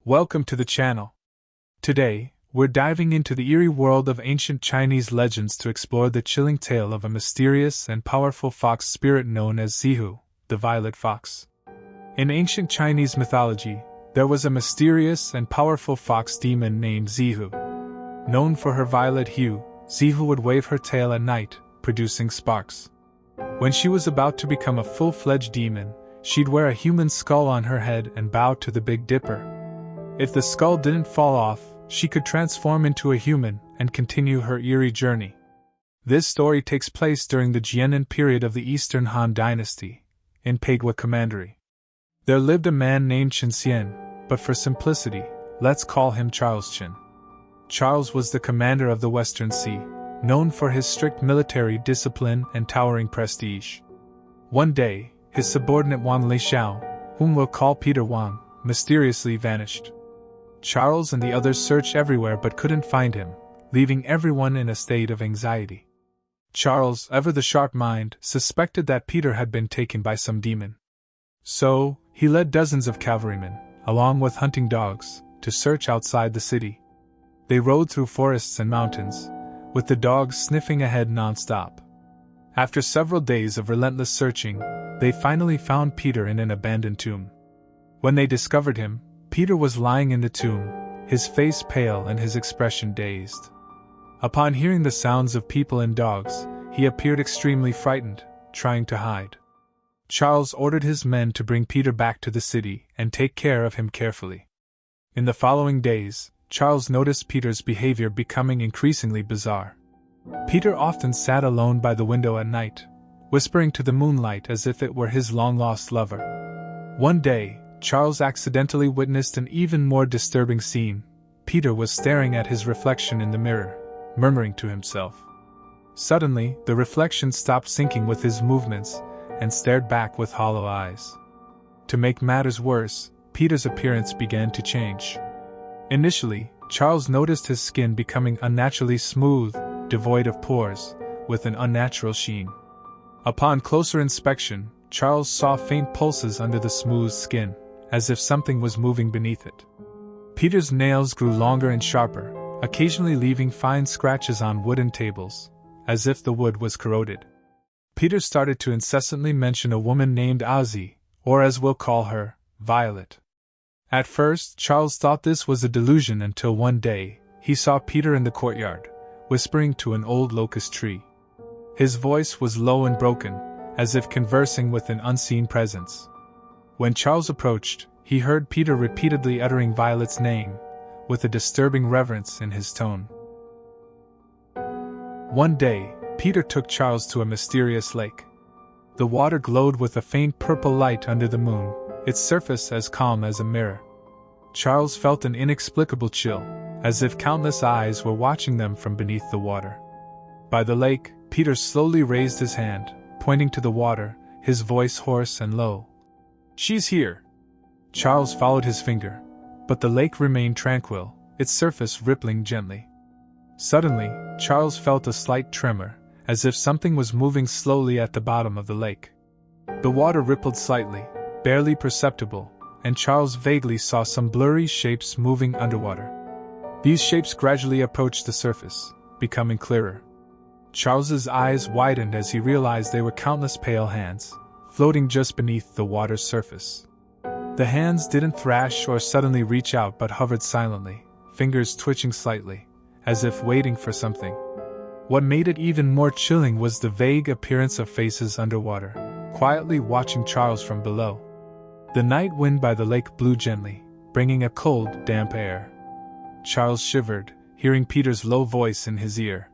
Welcome to the channel. Today, we're diving into the eerie world of ancient Chinese legends to explore the chilling tale of a mysterious and powerful fox spirit known as Zihu, the violet fox. In ancient Chinese mythology, there was a mysterious and powerful fox demon named Zihu. Known for her violet hue, Zihu would wave her tail at night, producing sparks. When she was about to become a full-fledged demon, she'd wear a human skull on her head and bow to the Big Dipper. If the skull didn't fall off, she could transform into a human and continue her eerie journey. This story takes place during the Jiannan period of the Eastern Han Dynasty, in Pagua Commandery. There lived a man named Chen Xian, but for simplicity, let's call him Charles Chen. Charles was the commander of the Western Sea, known for his strict military discipline and towering prestige. One day, his subordinate Wang Lixiao, whom we'll call Peter Wang, mysteriously vanished. Charles and the others searched everywhere but couldn't find him, leaving everyone in a state of anxiety. Charles, ever the sharp mind, suspected that Peter had been taken by some demon. So, he led dozens of cavalrymen, along with hunting dogs, to search outside the city. They rode through forests and mountains, with the dogs sniffing ahead non-stop. After several days of relentless searching, they finally found Peter in an abandoned tomb. When they discovered him, Peter was lying in the tomb, his face pale and his expression dazed. Upon hearing the sounds of people and dogs, he appeared extremely frightened, trying to hide. Charles ordered his men to bring Peter back to the city and take care of him carefully. In the following days, Charles noticed Peter's behavior becoming increasingly bizarre. Peter often sat alone by the window at night, whispering to the moonlight as if it were his long-lost lover. One day, Charles accidentally witnessed an even more disturbing scene. Peter was staring at his reflection in the mirror, murmuring to himself. Suddenly, the reflection stopped syncing with his movements and stared back with hollow eyes. To make matters worse, Peter's appearance began to change. Initially, Charles noticed his skin becoming unnaturally smooth, devoid of pores, with an unnatural sheen. Upon closer inspection, Charles saw faint pulses under the smooth skin, as if something was moving beneath it. Peter's nails grew longer and sharper, occasionally leaving fine scratches on wooden tables, as if the wood was corroded. Peter started to incessantly mention a woman named Ozzy, or as we'll call her, Violet. At first, Charles thought this was a delusion until one day, he saw Peter in the courtyard, whispering to an old locust tree. His voice was low and broken, as if conversing with an unseen presence. When Charles approached, he heard Peter repeatedly uttering Violet's name, with a disturbing reverence in his tone. One day, Peter took Charles to a mysterious lake. The water glowed with a faint purple light under the moon, its surface as calm as a mirror. Charles felt an inexplicable chill, as if countless eyes were watching them from beneath the water. By the lake, Peter slowly raised his hand, pointing to the water, his voice hoarse and low. "She's here." Charles followed his finger, but the lake remained tranquil, its surface rippling gently. Suddenly, Charles felt a slight tremor, as if something was moving slowly at the bottom of the lake. The water rippled slightly, barely perceptible, and Charles vaguely saw some blurry shapes moving underwater. These shapes gradually approached the surface, becoming clearer. Charles's eyes widened as he realized they were countless pale hands, floating just beneath the water's surface. The hands didn't thrash or suddenly reach out but hovered silently, fingers twitching slightly, as if waiting for something. What made it even more chilling was the vague appearance of faces underwater, quietly watching Charles from below. The night wind by the lake blew gently, bringing a cold, damp air. Charles shivered, hearing Peter's low voice in his ear.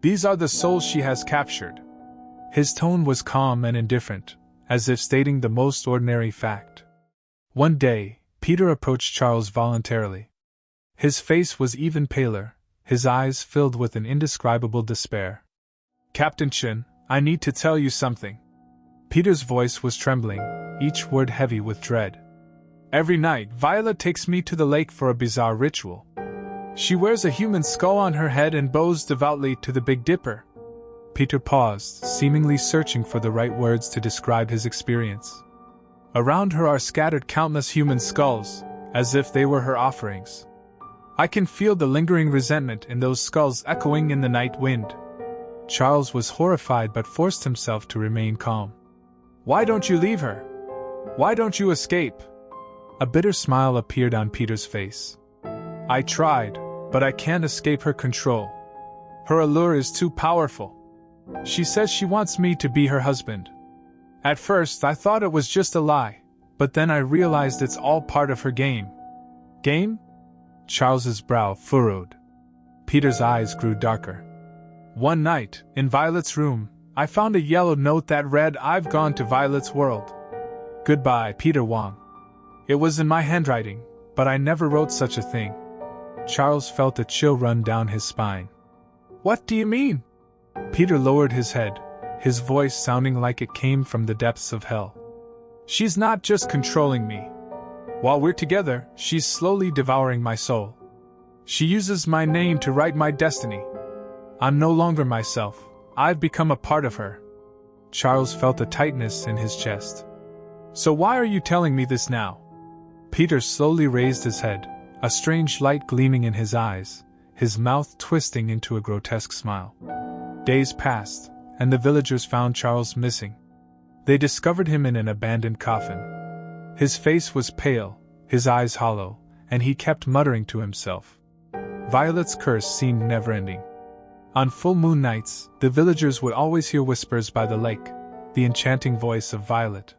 "These are the souls she has captured." His tone was calm and indifferent, as if stating the most ordinary fact. One day, Peter approached Charles voluntarily. His face was even paler, his eyes filled with an indescribable despair. "Captain Chen, I need to tell you something." Peter's voice was trembling, each word heavy with dread. "Every night, Violet takes me to the lake for a bizarre ritual. She wears a human skull on her head and bows devoutly to the Big Dipper." Peter paused, seemingly searching for the right words to describe his experience. "Around her are scattered countless human skulls, as if they were her offerings. I can feel the lingering resentment in those skulls echoing in the night wind. Charles was horrified but forced himself to remain calm. Why don't you leave her? Why don't you escape? A bitter smile appeared on Peter's face. I tried, but I can't escape her control. Her allure is too powerful. She says she wants me to be her husband. At first I thought it was just a lie, but then I realized it's all part of her game. Game? Charles's brow furrowed. Peter's eyes grew darker. One night, in Violet's room, I found a yellow note that read, "I've gone to Violet's world. Goodbye, Peter Wang." It was in my handwriting, but I never wrote such a thing. Charles felt a chill run down his spine. What do you mean? Peter lowered his head, his voice sounding like it came from the depths of hell. She's not just controlling me. While we're together, she's slowly devouring my soul. She uses my name to write my destiny. I'm no longer myself. I've become a part of her. Charles felt a tightness in his chest. So why are you telling me this now? Peter slowly raised his head, a strange light gleaming in his eyes, his mouth twisting into a grotesque smile. Days passed, and the villagers found Charles missing. They discovered him in an abandoned coffin. His face was pale, his eyes hollow, and he kept muttering to himself. Violet's curse seemed never-ending. On full moon nights, the villagers would always hear whispers by the lake, the enchanting voice of Violet.